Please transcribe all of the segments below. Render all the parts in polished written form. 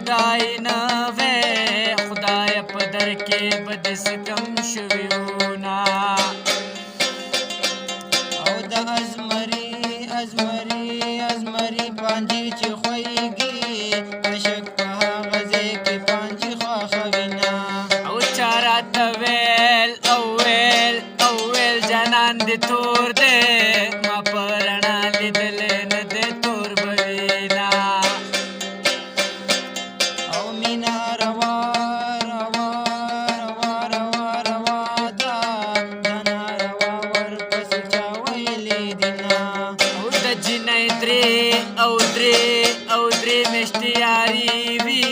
خدای نه وې خدای په در کې به داسې کم شوي وونه او د ازمري پانجې چې خویږي عشق په هغه ځای کې پانجې خوښوینه او چا راته ویل جانان دې تور دی ما په رڼا لیدلی نه دی تور به وینا او مینا روا ده دا ناروا ورپسې چا ویلې دینه او د جنۍ درې میاشتې یاري وي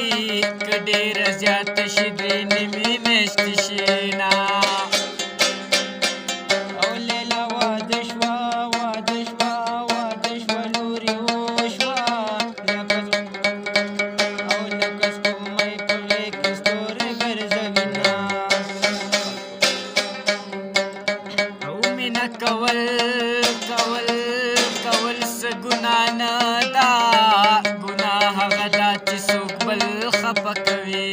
که ډېره زیاته شي درې نیمې میاشتې شي نه او لیلا واده شوه لورې وشوه او لکه سپوږمۍ په غېږ کې ستوری ګرځوینه او مینه کول څه ګناه نه ده ګناه هغه ده چې څوک بل خفه کوي